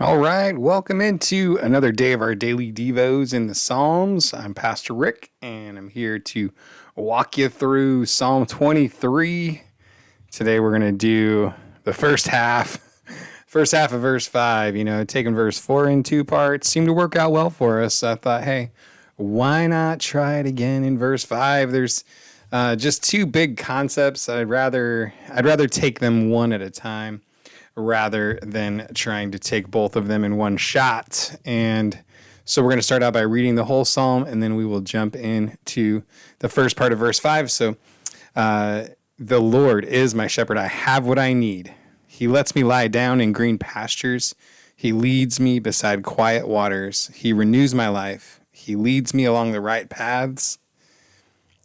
All right, welcome into another day of our daily Devos in the Psalms. I'm Pastor Rick, and I'm here to walk you through Psalm 23. Today we're going to do the first half of verse 5. Taking verse 4 in two parts seemed to work out well for us. So I thought, hey, why not try it again in verse 5? There's just two big concepts. I'd rather take them one at a time rather than trying to take both of them in one shot. And so we're going to start out by reading the whole psalm, and then we will jump into the first part of verse 5. So, the Lord is my shepherd. I have what I need. He lets me lie down in green pastures. He leads me beside quiet waters. He renews my life. He leads me along the right paths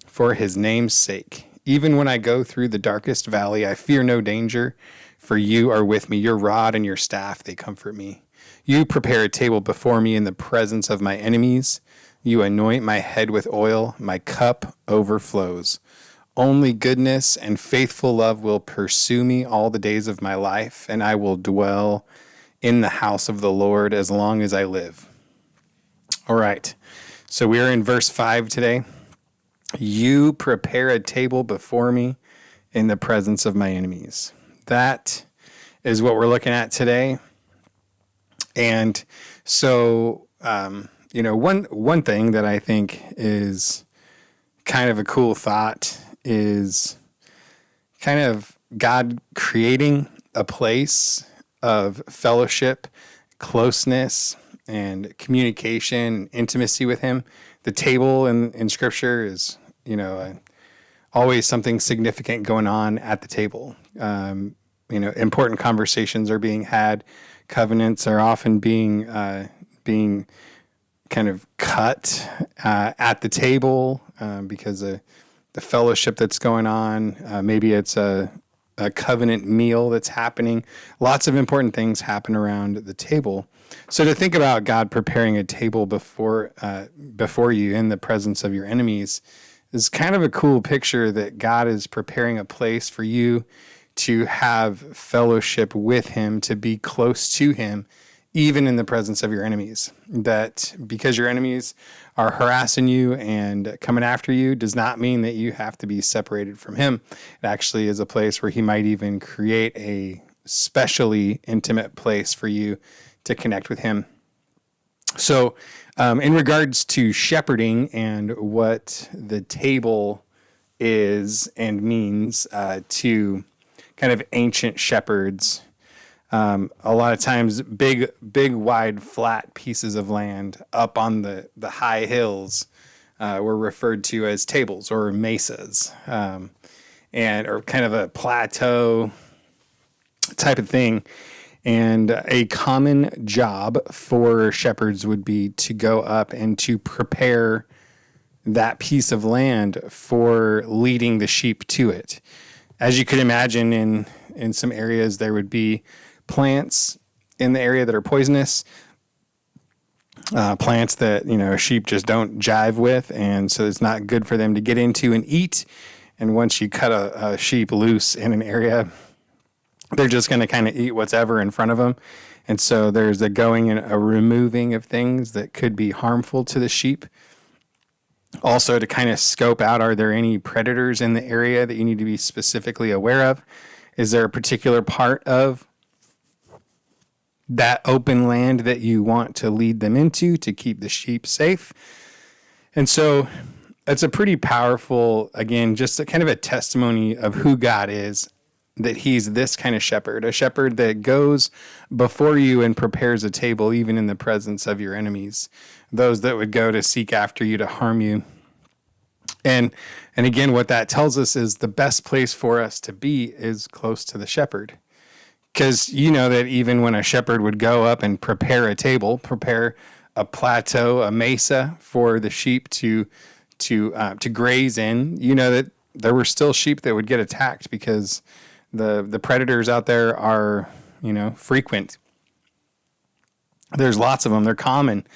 for his name's sake. Even when I go through the darkest valley, I fear no danger, for you are with me. Your rod and your staff, they comfort me. You prepare a table before me in the presence of my enemies. You anoint my head with oil. My cup overflows. Only goodness and faithful love will pursue me all the days of my life, and I will dwell in the house of the Lord as long as I live. All right, so we are in verse 5 today. You prepare a table before me in the presence of my enemies. That is what we're looking at today. And so, one thing that I think is kind of a cool thought is kind of God creating a place of fellowship, closeness, and communication, intimacy with him. The table in Scripture is, always something significant going on at the table. Important conversations are being had. Covenants are often being kind of cut at the table because of the fellowship that's going on. Maybe it's a covenant meal that's happening. Lots of important things happen around the table. So to think about God preparing a table before you in the presence of your enemies is kind of a cool picture that God is preparing a place for you to have fellowship with him, to be close to him, even in the presence of your enemies. That because your enemies are harassing you and coming after you does not mean that you have to be separated from him. It actually is a place where he might even create a specially intimate place for you to connect with him. So, in regards to shepherding and what the table is and means to kind of ancient shepherds, a lot of times big, wide, flat pieces of land up on the high hills were referred to as tables or mesas, or kind of a plateau type of thing. And a common job for shepherds would be to go up and to prepare that piece of land for leading the sheep to it. As you could imagine, in some areas, there would be plants in the area that are poisonous, plants that, sheep just don't jive with. And so it's not good for them to get into and eat. And once you cut a sheep loose in an area, they're just going to kind of eat whatever in front of them. And so there's a going and a removing of things that could be harmful to the sheep. Also to kind of scope out, are there any predators in the area that you need to be specifically aware of? Is there a particular part of that open land that you want to lead them into to keep the sheep safe? And so it's a pretty powerful, again, just a kind of a testimony of who God is, that he's this kind of shepherd, a shepherd that goes before you and prepares a table even in the presence of your enemies, those that would go to seek after you to harm you. And again, what that tells us is the best place for us to be is close to the shepherd. Because you know that even when a shepherd would go up and prepare a table, prepare a plateau, a mesa for the sheep to graze in, you know that there were still sheep that would get attacked because the predators out there are, frequent. There's lots of them. They're common.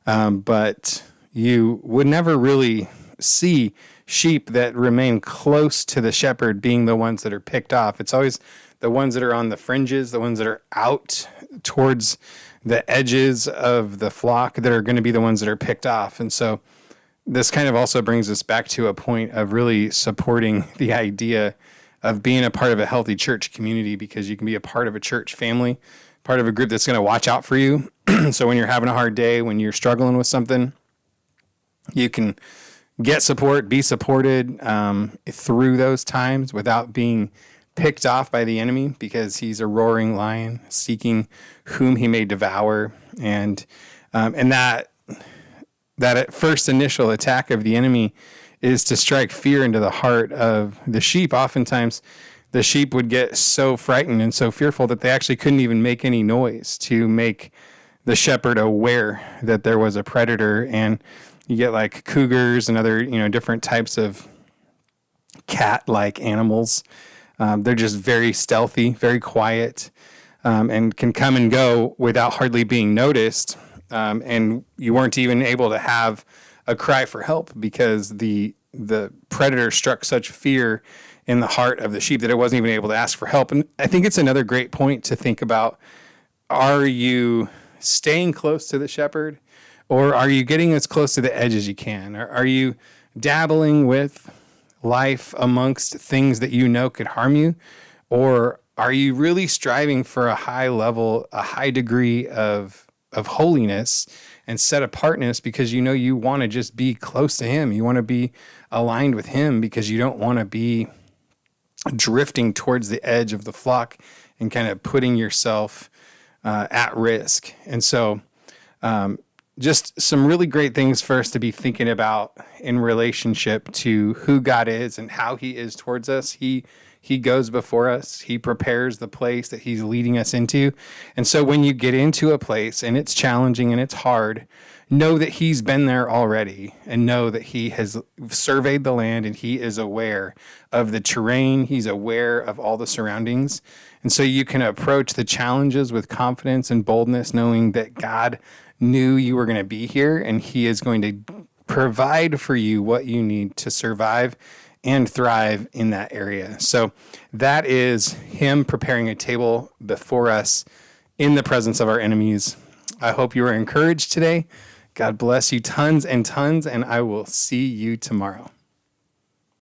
But you would never really see sheep that remain close to the shepherd being the ones that are picked off. It's always the ones that are on the fringes, the ones that are out towards the edges of the flock that are going to be the ones that are picked off. And so this kind of also brings us back to a point of really supporting the idea of being a part of a healthy church community, because you can be a part of a church family, part of a group that's going to watch out for you. So when you're having a hard day, when you're struggling with something, you can get support, be supported through those times without being picked off by the enemy, because he's a roaring lion seeking whom he may devour. And that first initial attack of the enemy is to strike fear into the heart of the sheep. Oftentimes, the sheep would get so frightened and so fearful that they actually couldn't even make any noise to make the shepherd aware that there was a predator. And you get like cougars and other, different types of cat-like animals. They're just very stealthy, very quiet, and can come and go without hardly being noticed. And you weren't even able to have a cry for help, because the predator struck such fear in the heart of the sheep that it wasn't even able to ask for help. And I think it's another great point to think about. Are you staying close to the shepherd, or are you getting as close to the edge as you can? Or are you dabbling with life amongst things that could harm you? Or are you really striving for a high level, a high degree of holiness and set apartness, because you want to just be close to him. You want to be aligned with him, because you don't want to be drifting towards the edge of the flock and kind of putting yourself at risk. And so just some really great things for us to be thinking about in relationship to who God is and how he is towards us. He goes before us. He prepares the place that he's leading us into. And so when you get into a place and it's challenging and it's hard, know that he's been there already, and know that he has surveyed the land and he is aware of the terrain. He's aware of all the surroundings. And so you can approach the challenges with confidence and boldness, knowing that God knew you were going to be here, and he is going to provide for you what you need to survive and thrive in that area. So that is him preparing a table before us in the presence of our enemies. I hope you were encouraged today. God bless you tons and tons, and I will see you tomorrow.